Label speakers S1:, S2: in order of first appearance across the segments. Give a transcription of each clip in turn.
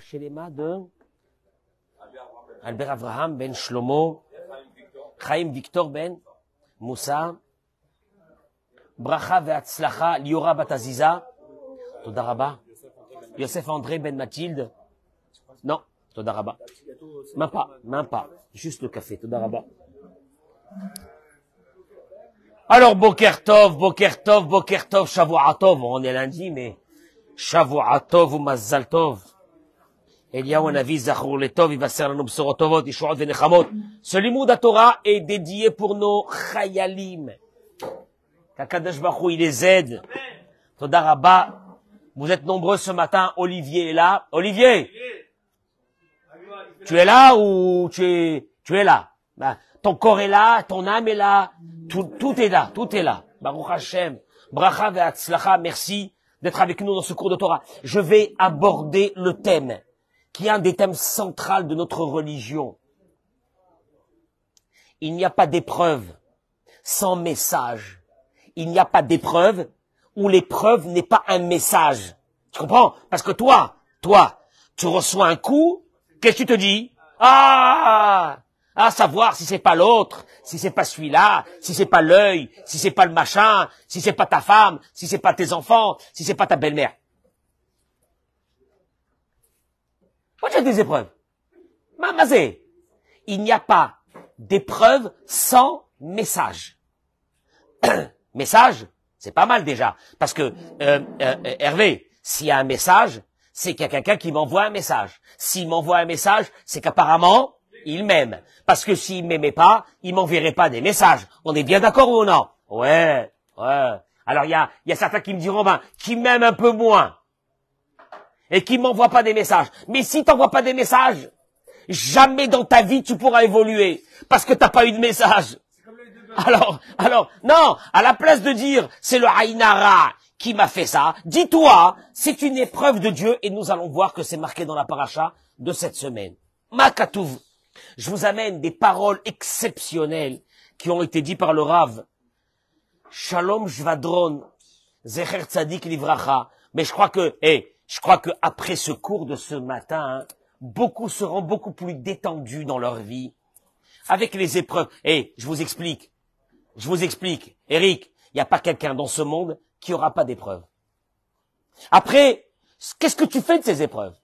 S1: Chez les mains de Albert Abraham ben Shlomo, Chaim Victor ben Moussa, Bracha ve'atzlacha Liora bat Aziza, Toda Rabba, Yosef André ben Mathilde, non, Toda Rabba, même pas, juste le café, Toda Rabba. Alors Boker Tov, Shavuot Tov, on est lundi, mais Shavuot Tov ou Mazal Tov. Eliyahu Hanavi, Zachor Letov, il va faire nos bsorot tovot, Yeshuot venechamot. Ce limoud à Torah est dédié pour nos chayalim. Qu'Akadosh Baruch Hu, il les aide. Toda Rabba. Vous êtes nombreux ce matin. Olivier est là. Olivier! Tu es là ou tu es là? Ben, ton corps est là, ton âme est là. Tout est là, tout est là. Baruch Hashem. Bracha ve'atzlacha. Merci d'être avec nous dans ce cours de Torah. Je vais aborder le thème qui est un des thèmes centraux de notre religion. Il n'y a pas d'épreuve sans message. Il n'y a pas d'épreuve où l'épreuve n'est pas un message. Tu comprends? Parce que toi, tu reçois un coup, qu'est-ce que tu te dis? À savoir si c'est pas l'autre, si c'est pas celui-là, si c'est pas l'œil, si c'est pas le machin, si c'est pas ta femme, si c'est pas tes enfants, si c'est pas ta belle-mère. Moi, j'ai des épreuves. Mamazé. Il n'y a pas d'épreuve sans message. Message, c'est pas mal déjà. Parce que, Hervé, s'il y a un message, c'est qu'il y a quelqu'un qui m'envoie un message. S'il m'envoie un message, c'est qu'apparemment, il m'aime. Parce que s'il m'aimait pas, il m'enverrait pas des messages. On est bien d'accord ou non? Ouais. Alors, il y a certains qui me diront, qui m'aiment un peu moins. Et qui m'envoie pas des messages. Mais si t'envoies pas des messages, jamais dans ta vie tu pourras évoluer. Parce que t'as pas eu de message. Alors, non, à la place de dire, c'est le Haïnara qui m'a fait ça, dis-toi, c'est une épreuve de Dieu et nous allons voir que c'est marqué dans la paracha de cette semaine. Makatouv. Je vous amène des paroles exceptionnelles qui ont été dites par le Rav. Shalom Jvadron, Zecher Tzadik Livracha. Mais je crois que après ce cours de ce matin, beaucoup seront beaucoup plus détendus dans leur vie. Avec les épreuves. Je vous explique. Eric, il n'y a pas quelqu'un dans ce monde qui aura pas d'épreuves. Après, qu'est-ce que tu fais de ces épreuves?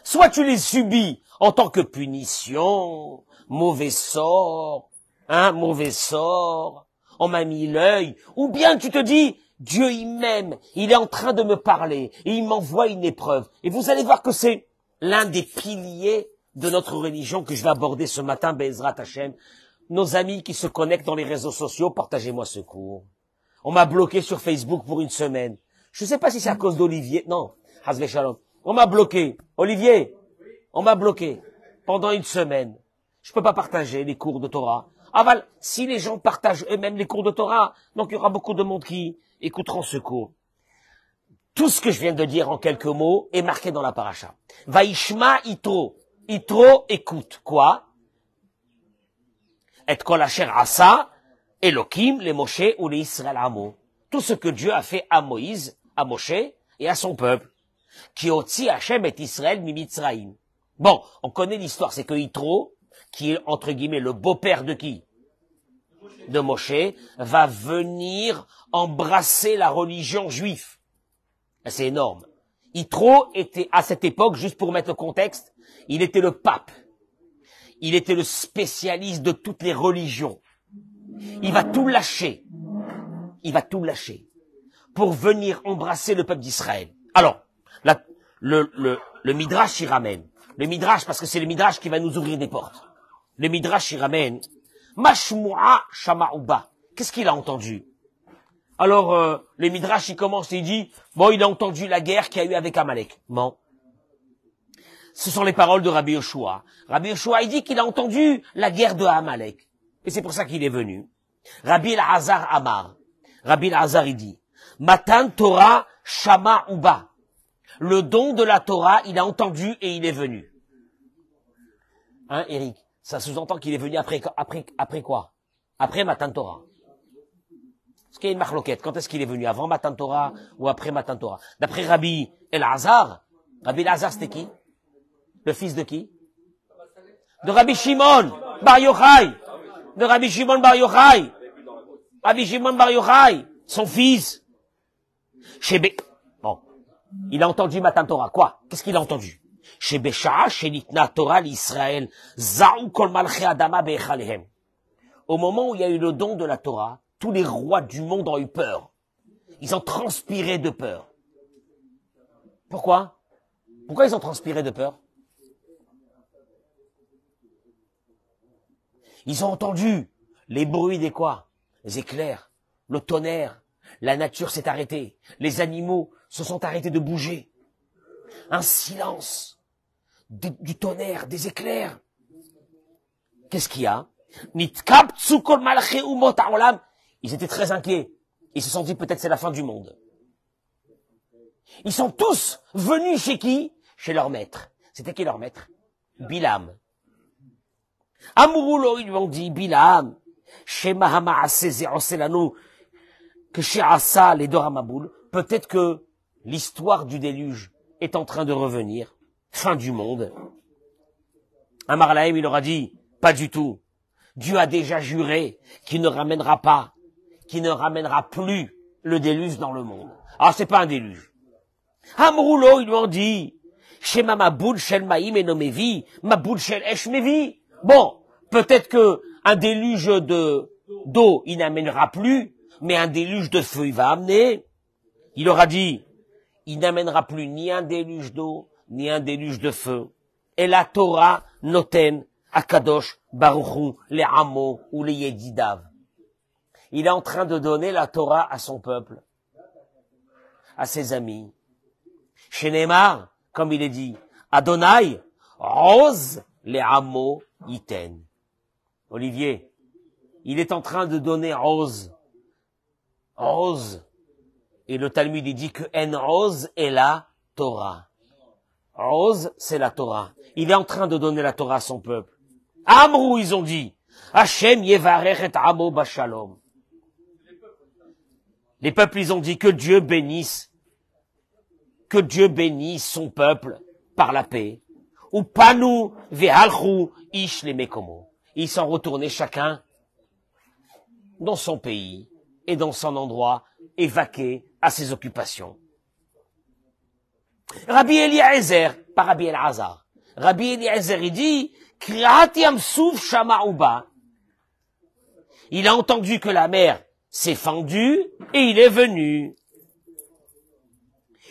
S1: Soit tu les subis en tant que punition, mauvais sort, on m'a mis l'œil, ou bien tu te dis, Dieu il m'aime, il est en train de me parler, et il m'envoie une épreuve. Et vous allez voir que c'est l'un des piliers de notre religion que je vais aborder ce matin, Be'ezrat Hashem. Nos amis qui se connectent dans les réseaux sociaux, partagez-moi ce cours. On m'a bloqué sur Facebook pour une semaine. Je ne sais pas si c'est à cause d'Olivier. Non, Hazve Shalom. On m'a bloqué. Olivier, on m'a bloqué pendant une semaine. Je peux pas partager les cours de Torah. Si les gens partagent eux-mêmes les cours de Torah, donc il y aura beaucoup de monde qui écouteront ce cours. Tout ce que je viens de dire en quelques mots est marqué dans la paracha. Vaishma Yitro. Yitro écoute. Quoi? Et kol asher asa, Elohim, les Moshe ou les Israël Amo. Tout ce que Dieu a fait à Moïse, à Moshe et à son peuple. Qui otzi Hashem et Israël mimitzraïm. Bon, on connaît l'histoire, c'est que Yitro, qui est entre guillemets le beau-père de qui? De Moshe, va venir embrasser la religion juive. C'est énorme. Yitro était, à cette époque, juste pour mettre le contexte, il était le pape. Il était le spécialiste de toutes les religions. Il va tout lâcher. Pour venir embrasser le peuple d'Israël. Alors, le Midrash y ramène. Le Midrash, parce que c'est le Midrash qui va nous ouvrir des portes. Le Midrash y ramène. Mashmu'a Shama'uba. Qu'est-ce qu'il a entendu? Alors, le Midrash, il commence et il dit, il a entendu la guerre qu'il y a eu avec Amalek. Bon. Ce sont les paroles de Rabbi Yoshua. Rabbi Yoshua, il dit qu'il a entendu la guerre de Amalek. Et c'est pour ça qu'il est venu. Rabbi Elazar Amar. Rabbi Elazar, il dit, Matan Torah Shama Uba. Le don de la Torah, il a entendu et il est venu. Hein, Eric? Ça sous-entend qu'il est venu après quoi? Après Matan Torah. Est-ce qu'il y a une marloquette? Quand est-ce qu'il est venu? Avant Matan Torah ou après Matan Torah? D'après Rabbi Elazar, c'était qui? Le fils de qui? De Rabbi Shimon Bar Yochai. De Rabbi Shimon Bar Yochai. Rabbi Shimon Bar Yochai, son fils. Bon, il a entendu Matan Torah. Quoi? Qu'est-ce qu'il a entendu? Chez Bécha, chez Nitna Torah l'Israël, Za'u kol malchei adama be'echalehem. Au moment où il y a eu le don de la Torah, tous les rois du monde ont eu peur. Ils ont transpiré de peur. Pourquoi? Pourquoi ils ont transpiré de peur? Ils ont entendu les bruits des quoi? Les éclairs, le tonnerre, la nature s'est arrêtée, les animaux se sont arrêtés de bouger. Un silence, du tonnerre, des éclairs. Qu'est-ce qu'il y a? Ils étaient très inquiets. Ils se sont dit peut-être c'est la fin du monde. Ils sont tous venus chez qui? Chez leur maître. C'était qui leur maître? Bilam. Amouroulo, ils lui ont dit, Bilam, Shema Hama'aseh Ze'oselanu, que She'asa les Doramaboul, peut-être que l'histoire du déluge est en train de revenir. Fin du monde. Amar Lahem, il leur a dit, pas du tout. Dieu a déjà juré qu'il ne ramènera pas, qu'il ne ramènera plus le déluge dans le monde. Alors c'est pas un déluge. Amroulo, ils lui ont dit, Shema Maboul Shel Maïm et Nomevi, Maboul Shel Esh Mevi. Bon, peut-être que un déluge d'eau, il n'amènera plus, mais un déluge de feu, il va amener. Il leur a dit, il n'amènera plus ni un déluge d'eau, ni un déluge de feu. Et la Torah noten Akadosh Baruchu les Amo ou les Yedidav. Il est en train de donner la Torah à son peuple, à ses amis. Chez Neymar, comme il est dit, Adonai, Oz les Amo Yiten. Olivier, il est en train de donner Oz. Oz. Et le Talmud, il dit que En Oz est la Torah. Oz, c'est la Torah. Il est en train de donner la Torah à son peuple. Amrou, ils ont dit, Hashem yevarech et amo bashalom. Les peuples, ils ont dit que Dieu bénisse son peuple par la paix. Ou panu vehalchu ish le mekomo. Ils sont retournés chacun dans son pays et dans son endroit, évaqués à ses occupations. Rabbi Eliezer, pas Rabbi Elazar. Rabbi Eliezer, il dit, Kriat Yamsouf Shama'uba. Il a entendu que la mer s'est fendue et il est venu.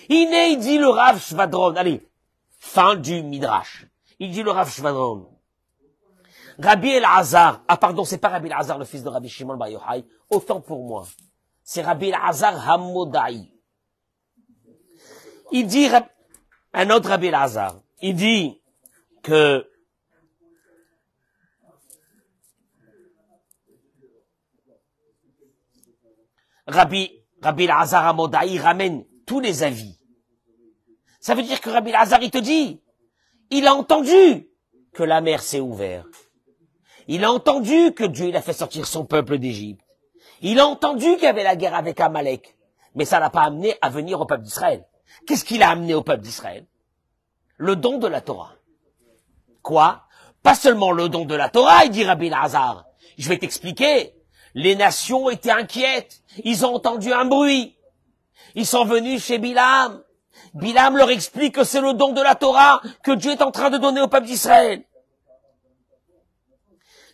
S1: Il dit le Rav Shvadron. Allez, fin du Midrash. Il dit le Rav Shvadron. Rabbi Elazar. Ah pardon, c'est pas Rabbi Elazar, le fils de Rabbi Shimon Bar Yochai. Autant pour moi. C'est Rabbi Elazar Hammodai. Il dit, un autre Rabbi Elazar, il dit que Rabbi Elazar Hammodai ramène tous les avis. Ça veut dire que Rabbi Elazar, il te dit, il a entendu que la mer s'est ouverte. Il a entendu que Dieu, il a fait sortir son peuple d'Égypte. Il a entendu qu'il y avait la guerre avec Amalek. Mais ça l'a pas amené à venir au peuple d'Israël. Qu'est-ce qu'il a amené au peuple d'Israël? Le don de la Torah. Quoi? Pas seulement le don de la Torah, il dit Rabbi Elazar. Je vais t'expliquer. Les nations étaient inquiètes. Ils ont entendu un bruit. Ils sont venus chez Bilam. Bilam leur explique que c'est le don de la Torah que Dieu est en train de donner au peuple d'Israël.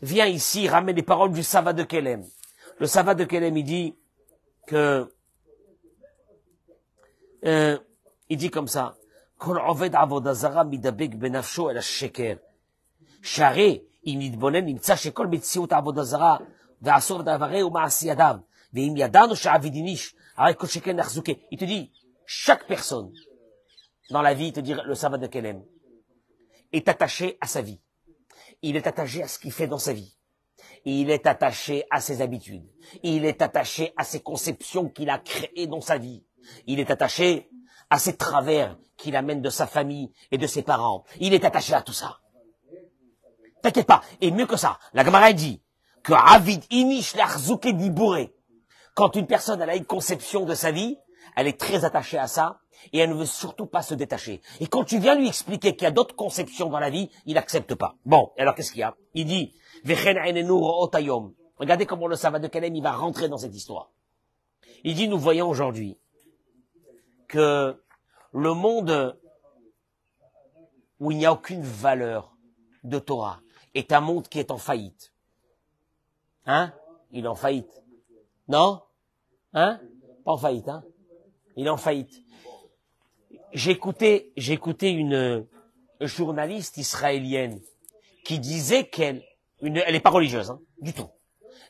S1: Viens ici, ramène les paroles du Sava de Kelem. Le Sava de Kelem, il dit que, il dit comme ça, Kol oved avoda zara midabek benafsho el sheker. Share, im nitbonen nimtza shekol metziut avoda zara ve'asor davareu ma'asi yadav ve'im yadanu she'avidinish arei kol sheker nachzuke. Il te dit, chaque personne dans la vie, il te dit le Sava de Kelem, est attaché à sa vie. Il est attaché à ce qu'il fait dans sa vie. Il est attaché à ses habitudes. Il est attaché à ses conceptions qu'il a créées dans sa vie. Il est attaché à ses travers qu'il amène de sa famille et de ses parents. Il est attaché à tout ça. T'inquiète pas. Et mieux que ça, la Gemara dit que Avid Inish l'Arzouke Dibouré. Quand une personne elle a une conception de sa vie, elle est très attachée à ça, et elle ne veut surtout pas se détacher. Et quand tu viens lui expliquer qu'il y a d'autres conceptions dans la vie, il n'accepte pas. Bon, alors qu'est-ce qu'il y a? Il dit, regardez comment le Sava de Kelem, il va rentrer dans cette histoire. Il dit, nous voyons aujourd'hui que le monde où il n'y a aucune valeur de Torah est un monde qui est en faillite. Hein? Il est en faillite. Non? Hein? Pas en faillite, hein? Il est en faillite. J'ai écouté une journaliste israélienne qui disait elle est pas religieuse, hein, du tout.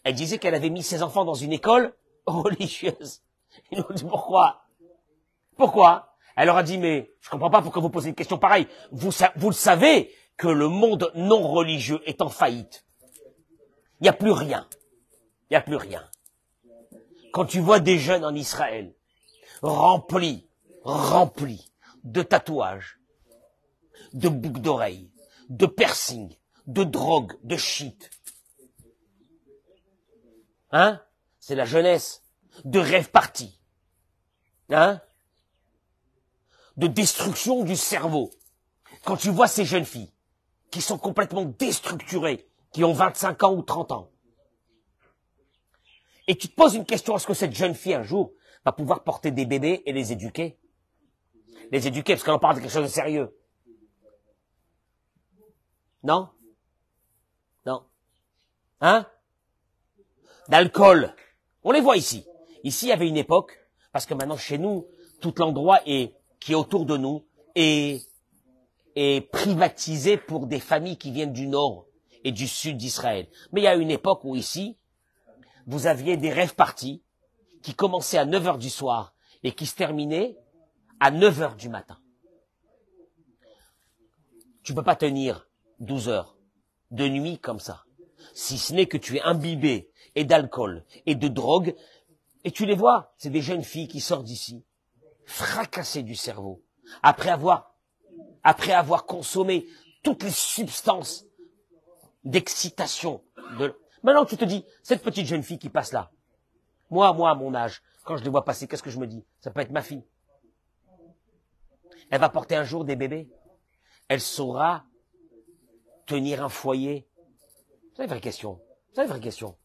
S1: Elle disait qu'elle avait mis ses enfants dans une école religieuse. Ils nous ont dit pourquoi? Pourquoi? Elle leur a dit, mais je comprends pas pourquoi vous posez une question pareille. Vous le savez que le monde non religieux est en faillite. Il n'y a plus rien. Il n'y a plus rien. Quand tu vois des jeunes en Israël remplis de tatouages, de boucles d'oreilles, de piercings, de drogue, de shit. Hein? C'est la jeunesse. De rêve partis. Hein? De destruction du cerveau. Quand tu vois ces jeunes filles qui sont complètement déstructurées, qui ont 25 ans ou 30 ans, et tu te poses une question, est-ce que cette jeune fille un jour va pouvoir porter des bébés et les éduquer? Les éduquer, parce qu'on parle de quelque chose de sérieux. Non? Non. Hein? D'alcool. On les voit ici. Ici, il y avait une époque, parce que maintenant, chez nous, tout l'endroit qui est autour de nous est privatisé pour des familles qui viennent du nord et du sud d'Israël. Mais il y a une époque où ici, vous aviez des rêves parties qui commençaient à 9 heures du soir et qui se terminaient à 9 heures du matin. Tu peux pas tenir 12 heures de nuit comme ça, si ce n'est que tu es imbibé et d'alcool et de drogue, et tu les vois, c'est des jeunes filles qui sortent d'ici, fracassées du cerveau, après avoir consommé toutes les substances d'excitation. Maintenant, tu te dis, cette petite jeune fille qui passe là, moi, à mon âge, quand je les vois passer, qu'est-ce que je me dis? Ça peut être ma fille. Elle va porter un jour des bébés. Elle saura tenir un foyer. C'est une vraie question. C'est une vraie question.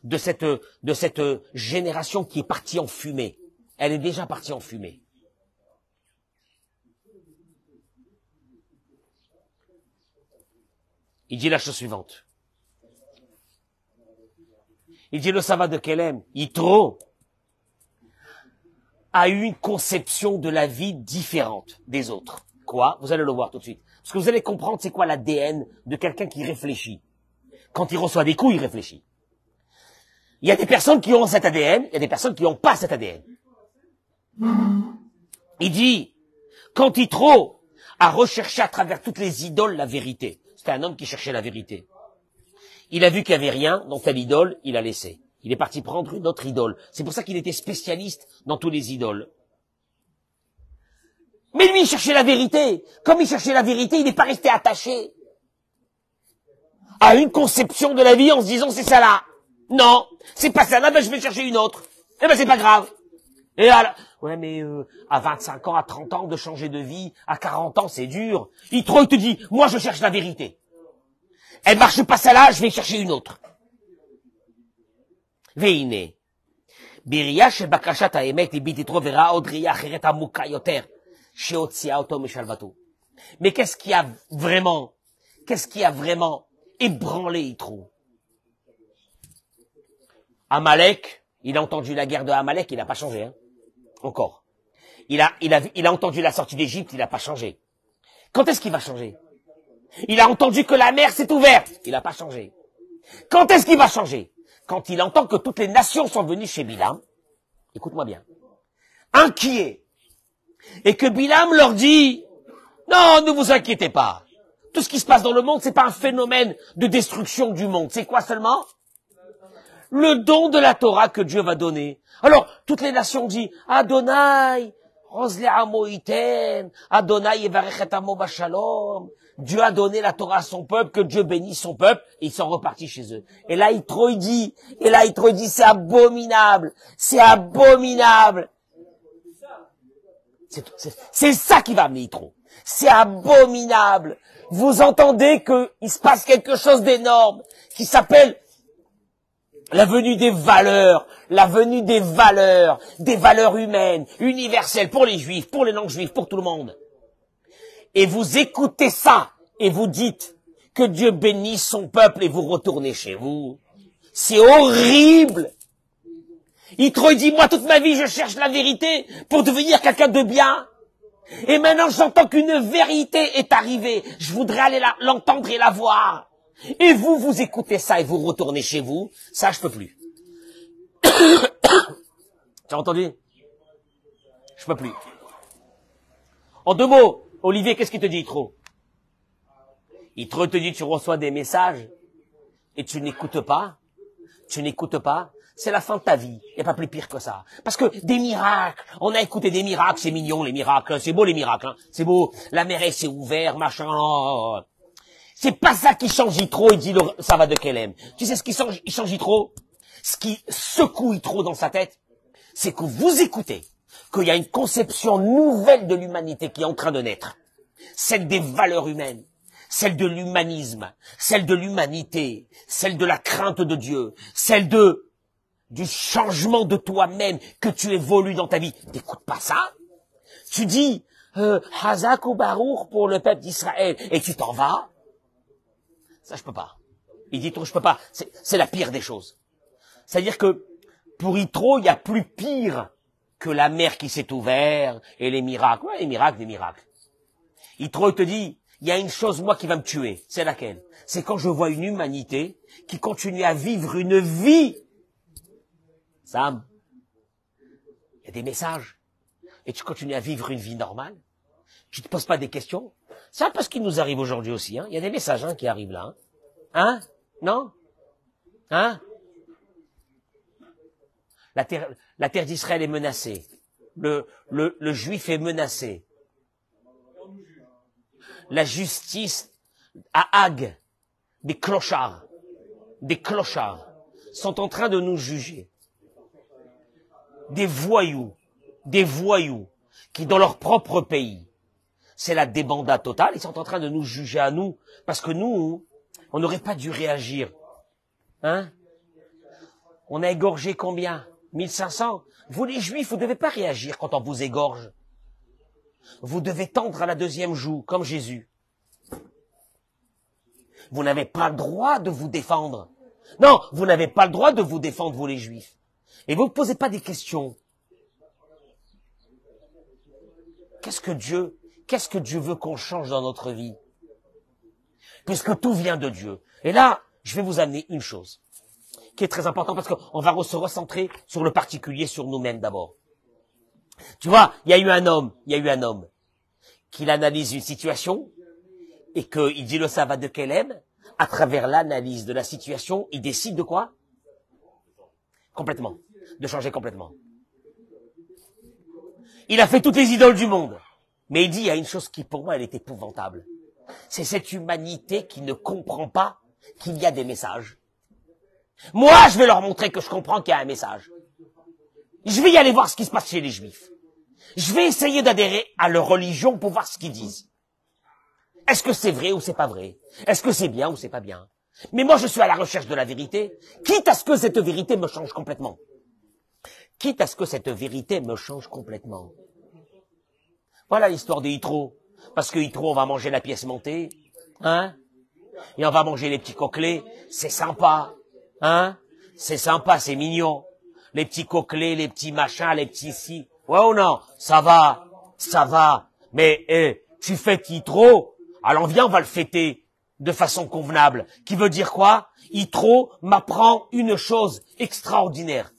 S1: De cette génération qui est partie en fumée. Elle est déjà partie en fumée. Il dit la chose suivante. Il dit le Sava de Kelem, Yitro a eu une conception de la vie différente des autres. Quoi? Vous allez le voir tout de suite. Parce que vous allez comprendre c'est quoi l'ADN de quelqu'un qui réfléchit. Quand il reçoit des coups, il réfléchit. Il y a des personnes qui ont cet ADN, il y a des personnes qui n'ont pas cet ADN. Il dit, quand Yitro a recherché à travers toutes les idoles la vérité. C'était un homme qui cherchait la vérité. Il a vu qu'il n'y avait rien dans telle idole, il a laissé. Il est parti prendre une autre idole. C'est pour ça qu'il était spécialiste dans tous les idoles. Mais lui, il cherchait la vérité. Comme il cherchait la vérité, il n'est pas resté attaché à une conception de la vie en se disant c'est ça là. Non, c'est pas ça là, ben je vais chercher une autre. Eh ben c'est pas grave. Et là, ouais mais à 25 ans, à 30 ans, de changer de vie, à 40 ans, c'est dur. Il te dit, moi je cherche la vérité. Elle marche pas celle-là, je vais chercher une autre. Veine. Biria shebakashat haemet ibit yitro vera od riya acheret amuka yoter sheotzia oto meshalvato. Mais qu'est-ce qui a vraiment ébranlé Yitro? Amalek, il a entendu la guerre de Amalek, il n'a pas changé, hein. Encore. Il a entendu la sortie d'Égypte, il n'a pas changé. Quand est-ce qu'il va changer? Il a entendu que la mer s'est ouverte. Il n'a pas changé. Quand est-ce qu'il va changer? Quand il entend que toutes les nations sont venues chez Bilam. Écoute-moi bien. Inquiets. Et que Bilam leur dit, non, ne vous inquiétez pas. Tout ce qui se passe dans le monde, c'est pas un phénomène de destruction du monde. C'est quoi seulement? Le don de la Torah que Dieu va donner. Alors, toutes les nations disent, Adonai, Rosle Amo Iten, Adonai Yevarechet Amo Bashalom. Dieu a donné la Torah à son peuple, que Dieu bénisse son peuple, et ils sont repartis chez eux. Et là, Yitro dit, c'est abominable, c'est abominable. C'est ça qui va amener Yitro. C'est abominable. Vous entendez qu'il se passe quelque chose d'énorme qui s'appelle la venue des valeurs, des valeurs humaines, universelles pour les juifs, pour les non-juifs, pour tout le monde. Et vous écoutez ça et vous dites que Dieu bénisse son peuple et vous retournez chez vous. C'est horrible. Yitro dit, moi toute ma vie je cherche la vérité pour devenir quelqu'un de bien. Et maintenant j'entends qu'une vérité est arrivée. Je voudrais aller l'entendre et la voir. Et vous écoutez ça et vous retournez chez vous. Ça, je peux plus. Tu as entendu? Je peux plus. En 2 mots, Olivier, qu'est-ce qu'il te dit, Yitro? Yitro te dit, tu reçois des messages et tu n'écoutes pas. Tu n'écoutes pas. C'est la fin de ta vie. Il n'y a pas plus pire que ça. Parce que des miracles, on a écouté des miracles, c'est mignon les miracles, c'est beau les miracles, hein. C'est beau, la mer s'est ouverte, machin. C'est pas ça qui change Yitro, il dit ça va de Kélem. Tu sais ce qui change Yitro? Ce qui secoue Yitro dans sa tête, c'est que vous écoutez qu'il y a une conception nouvelle de l'humanité qui est en train de naître. Celle des valeurs humaines, celle de l'humanisme, celle de l'humanité, celle de la crainte de Dieu, celle du changement de toi-même, que tu évolues dans ta vie. T'écoutes pas ça? Tu dis, Hazak ou Baruch pour le peuple d'Israël, et tu t'en vas? Ça, je peux pas. Il dit, je peux pas. C'est la pire des choses. C'est-à-dire que, pour Yitro, il y a plus pire que la mer qui s'est ouverte, et les miracles. Ouais, les miracles, des miracles. Yitro, il te dit, il y a une chose, moi, qui va me tuer. C'est laquelle? C'est quand je vois une humanité qui continue à vivre une vie. Sam, il y a des messages. Et tu continues à vivre une vie normale. Tu te poses pas des questions. C'est un peu ce qui nous arrive aujourd'hui aussi, hein. Il y a des messages, hein, qui arrivent là, hein. Hein? Non? Hein? La terre d'Israël est menacée. Le juif est menacé. La justice à Hague, des clochards, sont en train de nous juger. Des voyous, qui dans leur propre pays, c'est la débandade totale, ils sont en train de nous juger à nous, parce que nous, on n'aurait pas dû réagir. Hein? On a égorgé combien? 1500? Vous les juifs, vous ne devez pas réagir quand on vous égorge. Vous devez tendre à la 2e joue, comme Jésus. Vous n'avez pas le droit de vous défendre. Non, vous n'avez pas le droit de vous défendre, vous les juifs. Et vous ne posez pas des questions. Qu'est-ce que Dieu veut qu'on change dans notre vie? Puisque tout vient de Dieu. Et là, je vais vous amener une chose qui est très importante parce qu'on va se recentrer sur le particulier, sur nous-mêmes d'abord. Tu vois, il y a eu un homme qui analyse une situation et qu'il dit le sabbat de Kélem. À travers l'analyse de la situation, il décide de quoi? Complètement. De changer complètement. Il a fait toutes les idoles du monde. Mais il dit, il y a une chose qui, pour moi, elle est épouvantable. C'est cette humanité qui ne comprend pas qu'il y a des messages. Moi, je vais leur montrer que je comprends qu'il y a un message. Je vais y aller voir ce qui se passe chez les Juifs. Je vais essayer d'adhérer à leur religion pour voir ce qu'ils disent. Est-ce que c'est vrai ou c'est pas vrai? Est-ce que c'est bien ou c'est pas bien? Mais moi, je suis à la recherche de la vérité, quitte à ce que cette vérité me change complètement. Voilà l'histoire de Yitro. Parce que Yitro, on va manger la pièce montée, hein? Et on va manger les petits coquelets. C'est sympa, hein? C'est sympa, c'est mignon. Les petits coquelets, les petits machins, les petits ci. Ouais ou non? Ça va. Mais, tu fêtes Yitro. Alors viens, on va le fêter de façon convenable. Qui veut dire quoi? Yitro m'apprend une chose extraordinaire.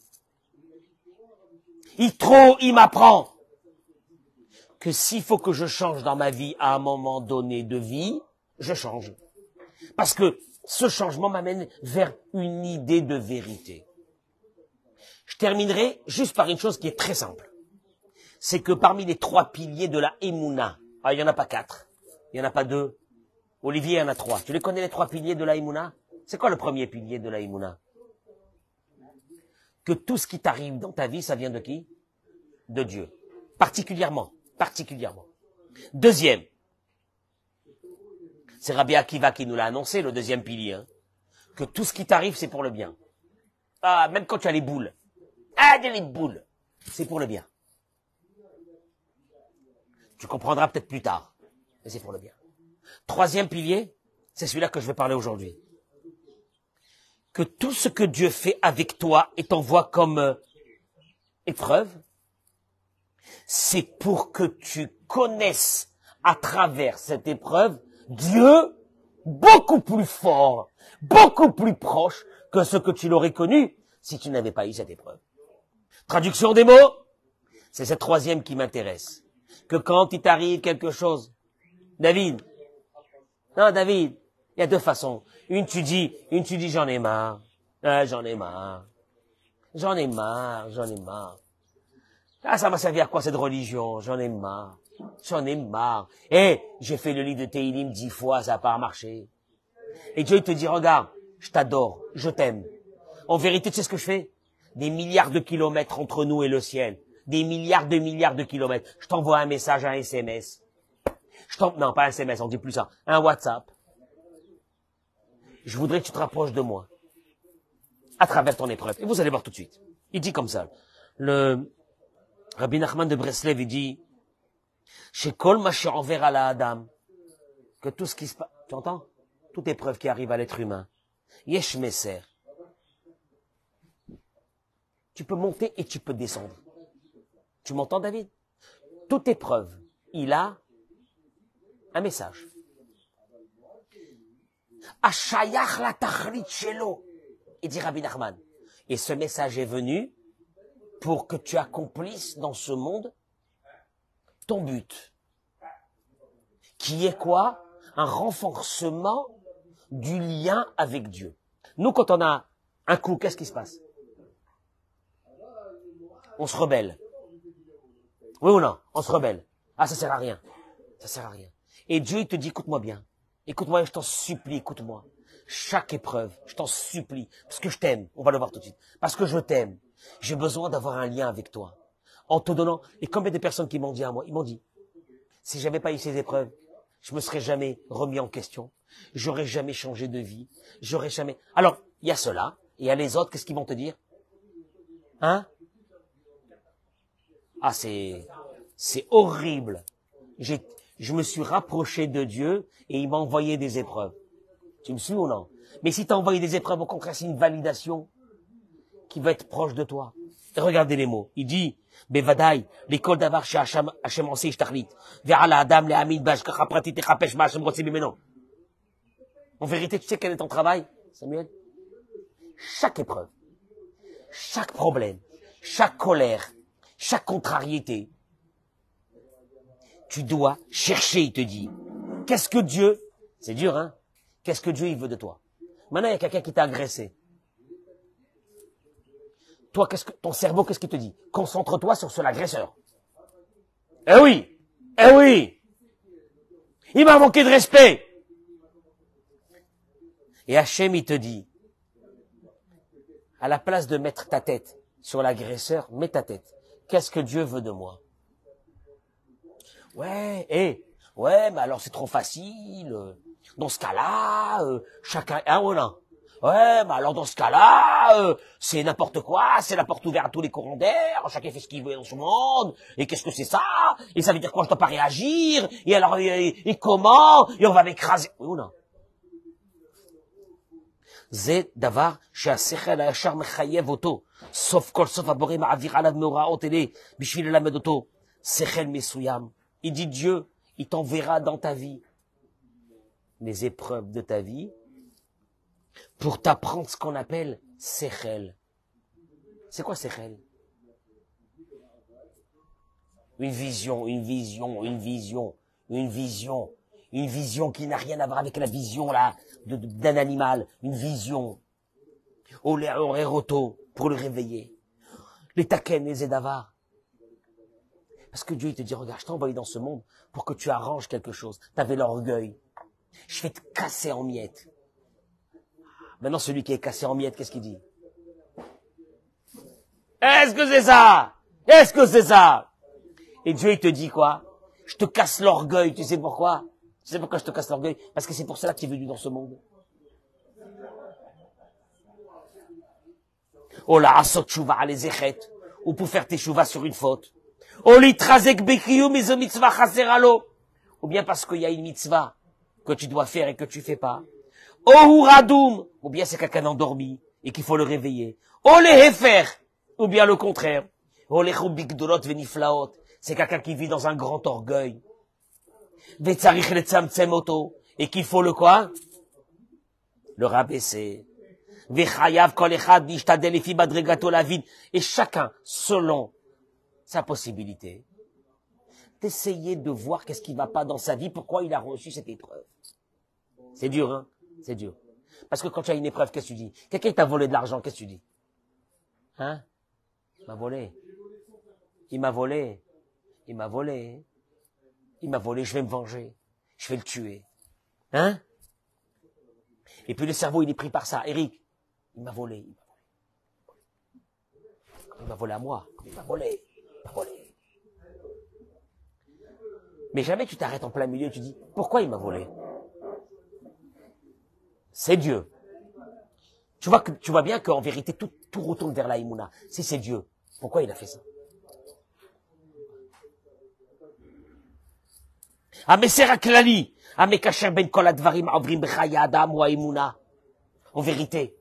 S1: Yitro, il m'apprend que s'il faut que je change dans ma vie à un moment donné de vie, je change. Parce que ce changement m'amène vers une idée de vérité. Je terminerai juste par une chose qui est très simple. C'est que parmi les 3 piliers de la Emouna, il n'y en a pas 4, il n'y en a pas 2. Olivier, il y en a 3. Tu les connais les 3 piliers de la Emouna? C'est quoi le premier pilier de la Emouna? Que tout ce qui t'arrive dans ta vie, ça vient de qui? De Dieu. Particulièrement. particulièrement. Deuxième, c'est Rabbi Akiva qui nous l'a annoncé, le deuxième pilier, hein, que tout ce qui t'arrive, c'est pour le bien. Ah, même quand tu as les boules. Ah, les boules, c'est pour le bien. Tu comprendras peut-être plus tard, mais c'est pour le bien. Troisième pilier, c'est celui-là que je vais parler aujourd'hui. Que tout ce que Dieu fait avec toi et t'envoie comme épreuve, c'est pour que tu connaisses à travers cette épreuve Dieu beaucoup plus fort, beaucoup plus proche que ce que tu l'aurais connu si tu n'avais pas eu cette épreuve. Traduction des mots, c'est cette troisième qui m'intéresse. Que quand il t'arrive quelque chose, David, il y a deux façons. Une tu dis j'en ai marre, j'en ai marre. Ah, ça m'a servi à quoi cette religion? J'en ai marre. J'ai fait le lit de Teilim 10 fois, ça n'a pas marché. Et Dieu, il te dit, regarde, je t'adore, je t'aime. En vérité, tu sais ce que je fais? Des milliards de kilomètres entre nous et le ciel. Des milliards de kilomètres. Je t'envoie un message, un SMS. Non, pas un SMS, on dit plus ça. Un WhatsApp. Je voudrais que tu te rapproches de moi. À travers ton épreuve. Et vous allez voir tout de suite. Il dit comme ça. Le Rabbi Nachman de Breslev, il dit, chez Kol Mashe envers à la Adam, que tout ce qui se passe, tu entends? Toute épreuve qui arrive à l'être humain. Yesh Meser. Tu peux monter et tu peux descendre. Tu m'entends, David? Toute épreuve, il a un message. Ashayach la tachlit shelo. Il dit Rabbi Nachman. Et ce message est venu pour que tu accomplisses dans ce monde ton but. Qui est quoi? Un renforcement du lien avec Dieu. Nous, quand on a un coup, qu'est-ce qui se passe? On se rebelle. Oui ou non? On se rebelle. Ah, ça sert à rien. Ça sert à rien. Et Dieu, il te dit, écoute-moi bien. Écoute-moi, je t'en supplie, écoute-moi. Chaque épreuve, je t'en supplie. Parce que je t'aime. On va le voir tout de suite. Parce que je t'aime. J'ai besoin d'avoir un lien avec toi. En te donnant. Et combien de personnes qui m'ont dit à moi? Ils m'ont dit, si j'avais pas eu ces épreuves, je me serais jamais remis en question. J'aurais jamais changé de vie. J'aurais jamais. Alors, il y a cela. Et il y a les autres, qu'est-ce qu'ils vont te dire? Hein? Ah, c'est horrible. Je me suis rapproché de Dieu et il m'a envoyé des épreuves. Tu me suis ou non? Mais si t'as envoyé des épreuves, au contraire, c'est une validation qui va être proche de toi. Et regardez les mots. Il dit, Bevadaï, l'école d'avar chez Hachem Ansi Ishtachlit, vers la Adam, les Amin, Bash, Kachaprati, Techapesh, Hachem Rotsi, Bimeno. En vérité, tu sais quel est ton travail, Samuel? Chaque épreuve, chaque problème, chaque colère, chaque contrariété, tu dois chercher, il te dit. Qu'est-ce que Dieu, c'est dur, hein? Qu'est-ce que Dieu, il veut de toi? Maintenant, il y a quelqu'un qui t'a agressé. Toi, ton cerveau, qu'est-ce qu'il te dit? Concentre-toi sur l'agresseur. Eh oui! Eh oui! Il m'a manqué de respect! Et Hachem, il te dit, à la place de mettre ta tête sur l'agresseur, mets ta tête. Qu'est-ce que Dieu veut de moi? Ouais, mais alors c'est trop facile. Dans ce cas-là, chacun, voilà. Ouais, mais alors dans ce cas-là, c'est n'importe quoi, c'est la porte ouverte à tous les courants d'air, chacun fait ce qu'il veut dans ce monde, et qu'est-ce que c'est ça? Et ça veut dire quoi, je dois pas réagir? Et alors, et comment? Et on va m'écraser. Oui ou non? זה דבר שהשכל הישר מחייב אותו. סוף כל סוף הבורא מעביר עליו מאורעות אלה בשביל ללמד אותו שכל מסוים. Il dit Dieu, il t'enverra dans ta vie les épreuves de ta vie pour t'apprendre ce qu'on appelle sechel. C'est quoi sechel? Une vision qui n'a rien à voir avec la vision là d'un animal, une vision. Roto pour le réveiller. Les taken, les edavar. Parce que Dieu il te dit, regarde, je t'ai envoyé dans ce monde pour que tu arranges quelque chose. T'avais l'orgueil. Je vais te casser en miettes. Maintenant, celui qui est cassé en miettes, qu'est-ce qu'il dit? Est-ce que c'est ça? Est-ce que c'est ça? Et Dieu, il te dit quoi? Je te casse l'orgueil, tu sais pourquoi? Tu sais pourquoi je te casse l'orgueil? Parce que c'est pour cela que tu es venu dans ce monde. Oh là, asot tchouva les échet, ou pour faire tes chouvas sur une faute. Oh l'itrazek bekiyum izo mitzvah chaseralo. Ou bien parce qu'il y a une mitzvah que tu dois faire et que tu fais pas. Oh radoum, ou bien c'est quelqu'un endormi et qu'il faut le réveiller. Oh les hefer, ou bien le contraire. Oh les chubikdolot veniflaot, c'est quelqu'un qui vit dans un grand orgueil. Vetzarich letzamtzem oto, et qu'il faut le quoi? Le rabaisser. Vechayav kol echad nishtadel lefi madregato la vide, et chacun selon sa possibilité. D'essayer de voir qu'est-ce qui va pas dans sa vie, pourquoi il a reçu cette épreuve. C'est dur, hein? C'est dur. Parce que quand tu as une épreuve, qu'est-ce que tu dis? Quelqu'un t'a volé de l'argent, qu'est-ce que tu dis? Hein? Il m'a volé. Il m'a volé. Il m'a volé. Il m'a volé, je vais me venger. Je vais le tuer. Hein? Et puis le cerveau, il est pris par ça. Eric, il m'a volé. Il m'a volé à moi. Il m'a volé. Il m'a volé. Mais jamais tu t'arrêtes en plein milieu et tu dis, pourquoi il m'a volé? C'est Dieu. Tu vois bien qu'en vérité, tout retourne vers la Emouna. Si c'est Dieu, pourquoi il a fait ça? En vérité,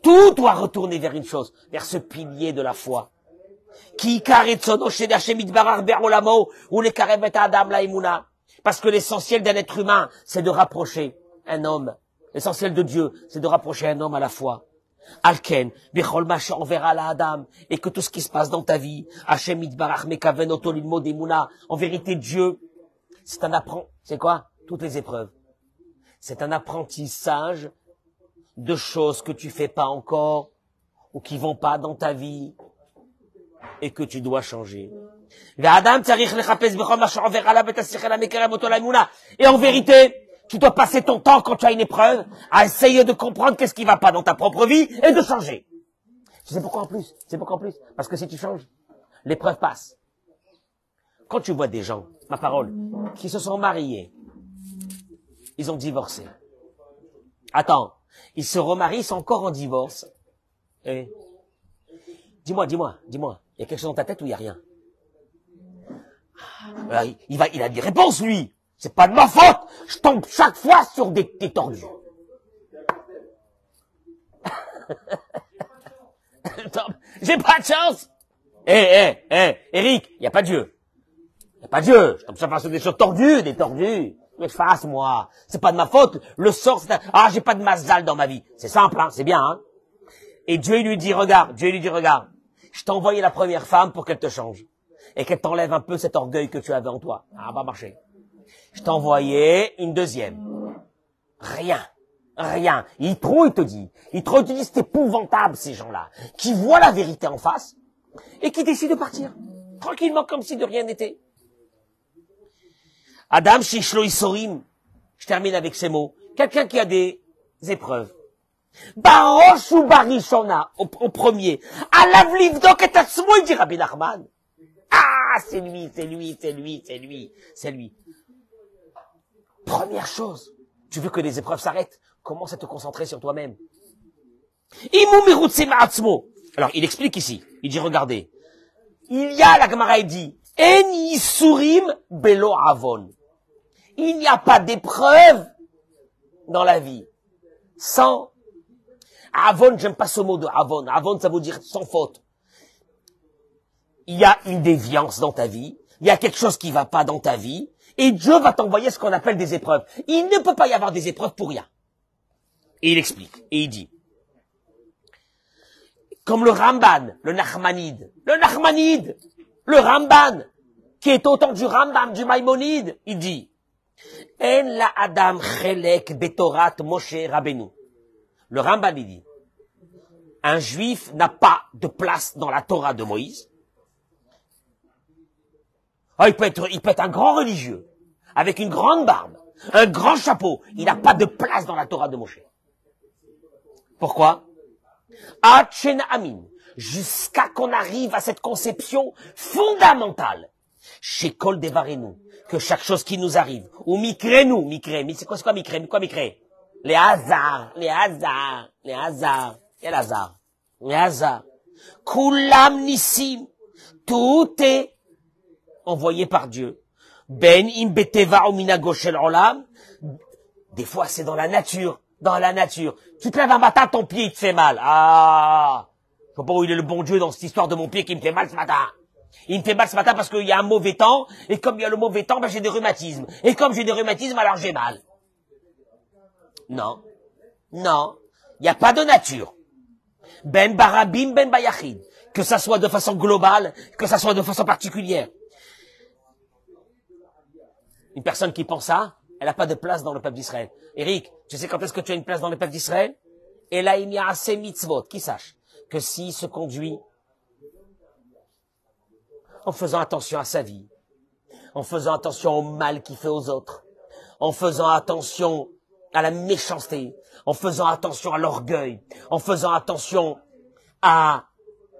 S1: tout doit retourner vers une chose, vers ce pilier de la foi. Parce que l'essentiel d'un être humain, c'est de rapprocher un homme. L'essentiel de Dieu, c'est de rapprocher un homme à la foi. Alken, bechol ma enverra la Adam, et que tout ce qui se passe dans ta vie, Hashem itbarach mekaven oto lilmod emuna, en vérité Dieu, c'est un apprentissage. C'est quoi? Toutes les épreuves. C'est un apprentissage de choses que tu fais pas encore, ou qui vont pas dans ta vie, et que tu dois changer. Et en vérité, tu dois passer ton temps quand tu as une épreuve à essayer de comprendre qu'est-ce qui va pas dans ta propre vie et de changer. Tu sais pourquoi en plus? C'est pourquoi en plus? Parce que si tu changes, l'épreuve passe. Quand tu vois des gens, ma parole, qui se sont mariés, ils ont divorcé. Attends, ils se remarient, ils sont encore en divorce. Et dis-moi, il y a quelque chose dans ta tête ou il y a rien? Il a des réponses, lui. C'est pas de ma faute. Je tombe chaque fois sur des tordus. J'ai pas de chance. Eric, il y a pas de Dieu. Il y a pas de Dieu. Je tombe chaque fois sur des choses tordues, des tordus. Mais je fasse, moi. C'est pas de ma faute. Le sort, j'ai pas de mazal dans ma vie. C'est simple, hein. C'est bien, hein. Et Dieu lui dit, regarde. Je t'ai envoyé la première femme pour qu'elle te change. Et qu'elle t'enlève un peu cet orgueil que tu avais en toi. Ah, va marcher. Je t'ai envoyé une deuxième. Rien. Il te dit, c'est épouvantable, ces gens-là, qui voient la vérité en face, et qui décident de partir. Tranquillement, comme si de rien n'était. Adam shishlo isorim. Je termine avec ces mots. Quelqu'un qui a des épreuves. Barosh ou barishona, au premier. Alav livdok et atzmo, il dit Rabbi Nachman. Ah, c'est lui. Première chose, tu veux que les épreuves s'arrêtent, commence à te concentrer sur toi-même. Alors, il explique ici, il dit, regardez, il y a, la Gemara dit, En yisurim belo avon. Il n'y a pas d'épreuve dans la vie sans avon. J'aime pas ce mot de avon. Avon, ça veut dire sans faute. Il y a une déviance dans ta vie, il y a quelque chose qui va pas dans ta vie, et Dieu va t'envoyer ce qu'on appelle des épreuves. Il ne peut pas y avoir des épreuves pour rien. Et il explique, et il dit, comme le Ramban, le Nachmanide, le Ramban, qui est autant du Rambam, du Maïmonide, il dit, En la Adam chelek betorat Moshe Rabbeinu. Le Ramban, il dit, un juif n'a pas de place dans la Torah de Moïse. Ah, il peut être un grand religieux, avec une grande barbe, un grand chapeau. Il n'a pas de place dans la Torah de Moshe. Pourquoi? Achen Amin. Jusqu'à qu'on arrive à cette conception fondamentale. Chez Kol Devarenu, que chaque chose qui nous arrive, ou Mikrenu, Mikre, c'est quoi Mikre, quoi Mikre? Les hasards. Quel hasard? Les hasards. Kulam Nissim, tout est envoyé par Dieu. Ben im beteva ou minago shel olam. Des fois, c'est dans la nature. Tu te lèves un matin, ton pied, il te fait mal. Ah! Je sais pas où il est le bon Dieu dans cette histoire de mon pied qui me fait mal ce matin. Il me fait mal ce matin parce qu'il y a un mauvais temps, et comme il y a le mauvais temps, ben j'ai des rhumatismes. Et comme j'ai des rhumatismes, alors j'ai mal. Non. Il n'y a pas de nature. Ben barabim, ben bayachid. Que ça soit de façon globale, que ça soit de façon particulière. Une personne qui pense ça, elle n'a pas de place dans le peuple d'Israël. Eric, tu sais quand est-ce que tu as une place dans le peuple d'Israël? Et là, il y a assez mitzvot, qui sache que s'il se conduit en faisant attention à sa vie, en faisant attention au mal qu'il fait aux autres, en faisant attention à la méchanceté, en faisant attention à l'orgueil, en faisant attention à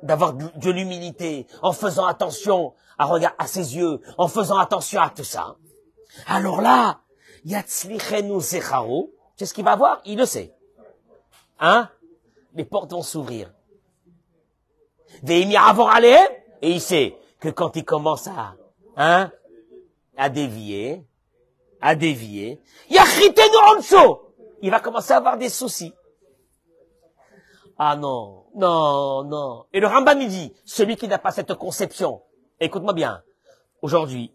S1: d'avoir de l'humilité, en faisant attention à ses yeux, en faisant attention à tout ça. Alors là, Yatzlichenu Zecharo, c'est ce qu'il va voir, il le sait. Hein? Les portes vont s'ouvrir. Veimia avant aller, et il sait que quand il commence à dévier, Yachritenu Onso, il va commencer à avoir des soucis. Ah non. Et le Rambam il dit, celui qui n'a pas cette conception, écoute-moi bien, aujourd'hui,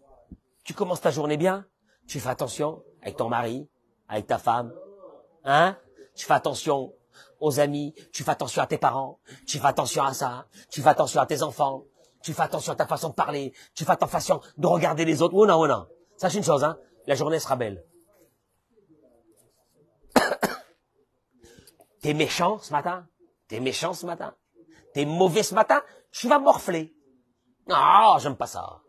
S1: tu commences ta journée bien, tu fais attention avec ton mari, avec ta femme, tu fais attention aux amis, tu fais attention à tes parents, tu fais attention à ça, tu fais attention à tes enfants, tu fais attention à ta façon de parler, tu fais attention de regarder les autres. Oh non. Sache une chose, la journée sera belle. T'es méchant ce matin, t'es mauvais ce matin, tu vas morfler. Ah, j'aime pas ça.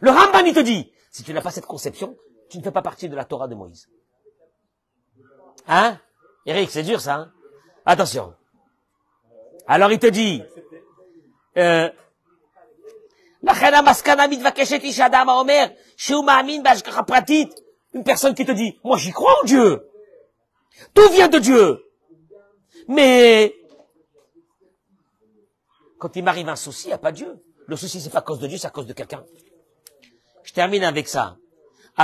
S1: Le Rambam, il te dit, si tu n'as pas cette conception, tu ne fais pas partie de la Torah de Moïse. Eric, c'est dur ça, Attention. Alors il te dit, une personne qui te dit, moi j'y crois en Dieu. Tout vient de Dieu. Mais quand il m'arrive un souci, il n'y a pas Dieu. Le souci, c'est pas à cause de Dieu, c'est à cause de quelqu'un. Je termine avec ça. Tu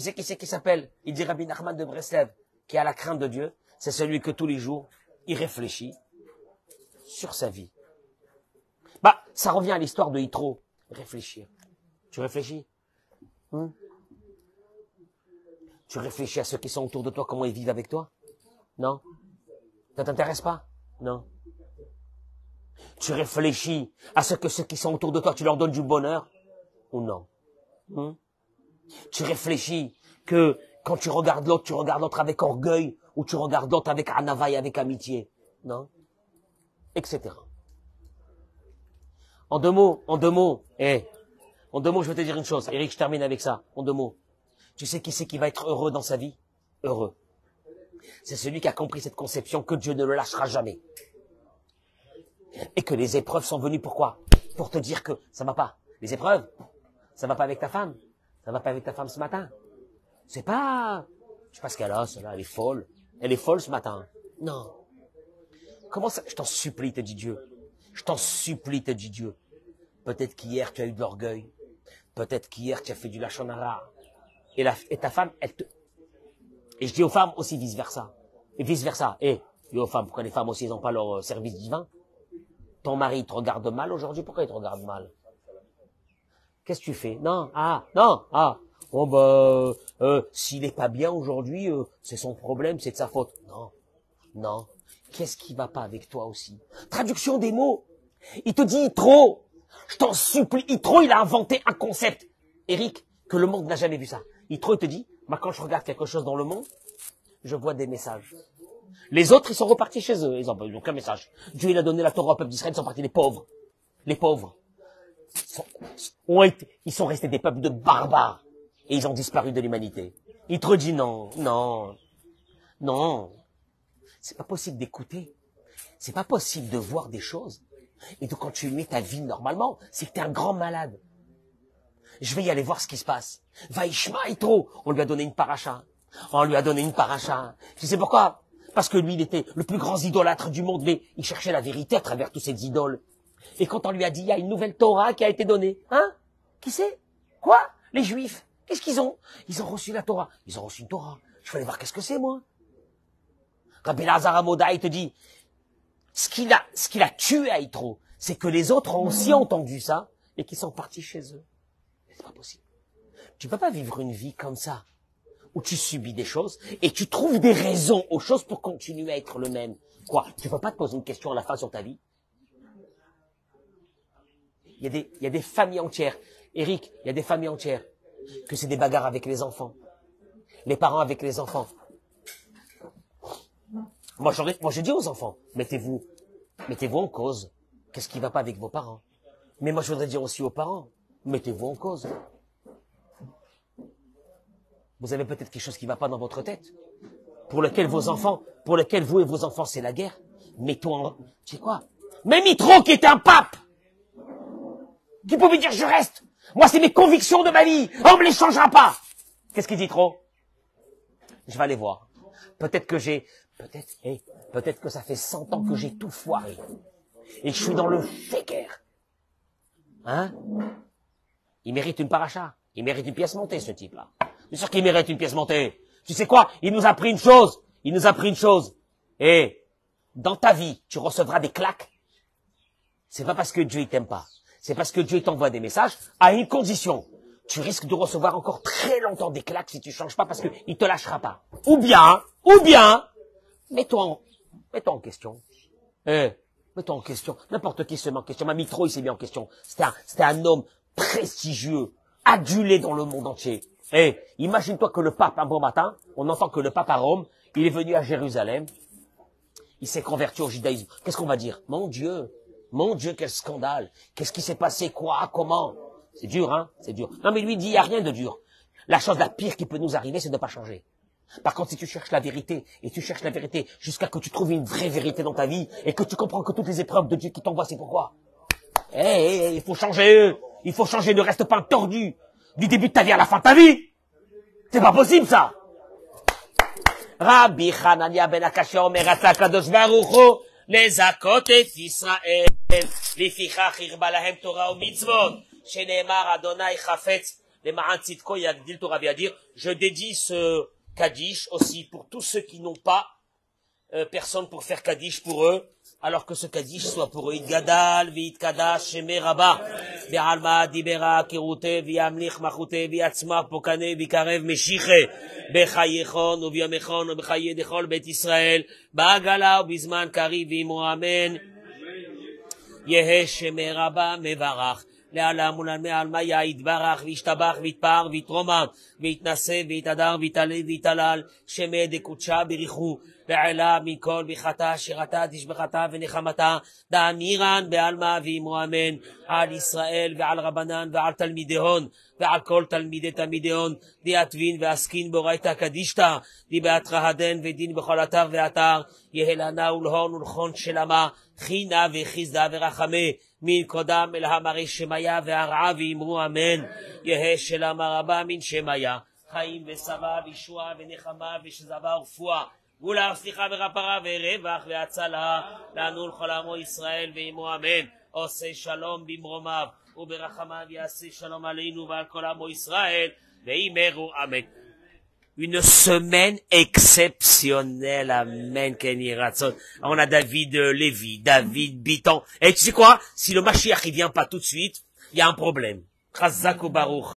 S1: sais qui c'est qui s'appelle? Il dit Rabbi Nachman de Breslev, qui a la crainte de Dieu. C'est celui que tous les jours, il réfléchit sur sa vie. Ça revient à l'histoire de Yitro. Réfléchir. Tu réfléchis? Tu réfléchis à ceux qui sont autour de toi, comment ils vivent avec toi? Non? Ça t'intéresse pas? Non. Tu réfléchis à ce que ceux qui sont autour de toi, tu leur donnes du bonheur? Ou non? Tu réfléchis que quand tu regardes l'autre avec orgueil, ou tu regardes l'autre avec anava et avec amitié? Non? Etc. En deux mots, je vais te dire une chose. Eric, je termine avec ça. En 2 mots. Tu sais qui c'est qui va être heureux dans sa vie? Heureux. C'est celui qui a compris cette conception que Dieu ne le lâchera jamais. Et que les épreuves sont venues pourquoi? Pour te dire que ça va pas. Les épreuves, ça va pas avec ta femme. Ça va pas avec ta femme ce matin. C'est pas, je sais pas ce qu'elle a, celle-là, elle est folle. Elle est folle ce matin. Non. Comment ça? Je t'en supplie, te dit Dieu. Peut-être qu'hier tu as eu de l'orgueil. Peut-être qu'hier tu as fait du lachon hara. Et ta femme, et je dis aux femmes aussi vice versa. Et vice versa. Et aux femmes, pourquoi les femmes aussi, elles n'ont pas leur service divin? Ton mari te regarde mal aujourd'hui, pourquoi il te regarde mal? Qu'est-ce que tu fais? Non. S'il est pas bien aujourd'hui, c'est son problème, c'est de sa faute. Non. Qu'est-ce qui va pas avec toi aussi? Traduction des mots. Il te dit trop. Je t'en supplie. Yitro, il a inventé un concept, Eric, que le monde n'a jamais vu ça. Yitro, il te dit, quand je regarde quelque chose dans le monde, je vois des messages. Les autres, ils sont repartis chez eux. Ils n'ont aucun message. Dieu, il a donné la Torah au peuple d'Israël, ils sont partis les pauvres. Les pauvres. Ils sont restés des peuples de barbares. Et ils ont disparu de l'humanité. Yitro dit non. C'est pas possible d'écouter. C'est pas possible de voir des choses et de continuer ta vie normalement. C'est que tu es un grand malade. Je vais y aller voir ce qui se passe. Vaishma Yitro, on lui a donné une paracha. On lui a donné une paracha. Tu sais pourquoi? Parce que lui, il était le plus grand idolâtre du monde, mais il cherchait la vérité à travers tous ces idoles. Et quand on lui a dit, il y a une nouvelle Torah qui a été donnée. Hein? Qui c'est? Quoi? Les Juifs. Qu'est-ce qu'ils ont? Ils ont reçu la Torah. Ils ont reçu une Torah. Je vais aller voir qu'est-ce que c'est, moi. Rabbi Lazar Amoda, il te dit, ce qu'il a tué à Yitro, c'est que les autres ont aussi entendu ça et qu'ils sont partis chez eux. C'est pas possible. Tu peux pas vivre une vie comme ça, où tu subis des choses et tu trouves des raisons aux choses pour continuer à être le même. Quoi? Tu peux pas te poser une question à la fin sur ta vie? Il y a des familles entières. Eric, il y a des familles entières que c'est des bagarres avec les enfants. Les parents avec les enfants. Moi, je dis aux enfants, mettez-vous en cause. Qu'est-ce qui va pas avec vos parents? Mais moi, je voudrais dire aussi aux parents, mettez-vous en cause. Vous avez peut-être quelque chose qui va pas dans votre tête, pour lequel vous et vos enfants, c'est la guerre. Mettons en, tu sais quoi? Même Yitro, qui était un pape, qui pouvait dire, je reste. Moi, c'est mes convictions de ma vie. On me les changera pas. Qu'est-ce qu'il dit trop? Je vais aller voir. Peut-être que ça fait 100 ans que j'ai tout foiré. Et je suis dans le féker. Hein? Il mérite une paracha. Il mérite une pièce montée, ce type-là. Bien sûr qu'il mérite une pièce montée. Tu sais quoi? Il nous a pris une chose. Et, dans ta vie, tu recevras des claques. C'est pas parce que Dieu, il t'aime pas. C'est parce que Dieu t'envoie des messages à une condition. Tu risques de recevoir encore très longtemps des claques si tu changes pas parce que il te lâchera pas. Ou bien, mets-toi en question. Mets-toi en question. N'importe qui se met en question. Même Yitro, il s'est mis en question. C'était un homme prestigieux, adulé dans le monde entier. Imagine-toi que le pape, un bon matin, on entend que le pape à Rome, il est venu à Jérusalem. Il s'est converti au judaïsme. Qu'est-ce qu'on va dire? Mon Dieu, quel scandale. Qu'est-ce qui s'est passé? Quoi? Comment? C'est dur, hein? C'est dur. Non, mais lui, il dit, il n'y a rien de dur. La chose la pire qui peut nous arriver, c'est de ne pas changer. Par contre, si tu cherches la vérité, et tu cherches la vérité jusqu'à que tu trouves une vraie vérité dans ta vie, et que tu comprends que toutes les épreuves de Dieu qui t'envoient, c'est pourquoi? Il faut changer. Il faut changer, ne reste pas tordu. Du début de ta vie à la fin de ta vie. C'est pas possible, ça. Rabbi Hanania ben Akashia omer ata kadosh baruch hu lezakot et Israël lefichach irba lahem Torah u'mitzvot sheneemar Adonai chafetz lema'an tzidko yagdil Torah, vient dire, je dédie ce Kaddish aussi pour tous ceux qui n'ont pas personne pour faire Kaddish pour eux, alors que ce Kaddish soit pour eux. Idgadal v'idkadash shemei rabba ve'alma dibera kirute v'yamlich machute v'yatzma pokane v'karev meshiche b'chayechon u'v'yamechon u'b'chaye dechol bet Israël ba'agala u'bizman kari v'imo amen yehe shemei rabba mevarach לעלם ולעלמא יתברך וישתבח ויתפאר ויתרומם ויתנשא ויתהדר ויתעלה ויתהלל שמי דקודשה בריחו לעילה מכל ברכתה שירתה תשבחתה ונחמתה דאמירן בעלמא ועמו אמן על ישראל ועל רבנן ועל תלמידיהון ועל כל תלמידי תלמידיהון דיאטבין ועסקין באורייתא קדישתא דיבאתרא הדן ודין בכל אתר ואתר יהא לנה ולהון ולכון שלמה חינה וחיסדה ורחמה מן קודם אל המרי שמיה והרעה ואמרו אמן יהא שלמה רבה מן שמיה חיים ושרה וישועה ונחמה ושזבה ורפואה גאולה וסליחה ורפרה ורווח והצלה לנו לכל עמו ישראל ועמו אמן עושה שלום במרומיו וברחמיו יעשה שלום עלינו ועל כל עמו ישראל ואמרו אמן. Une semaine exceptionnelle, amen, Kenny Ratson. On a David Lévy, David Biton. Et tu sais quoi? Si le Mashiach, il vient pas tout de suite, il y a un problème. Chazak ou Baruch.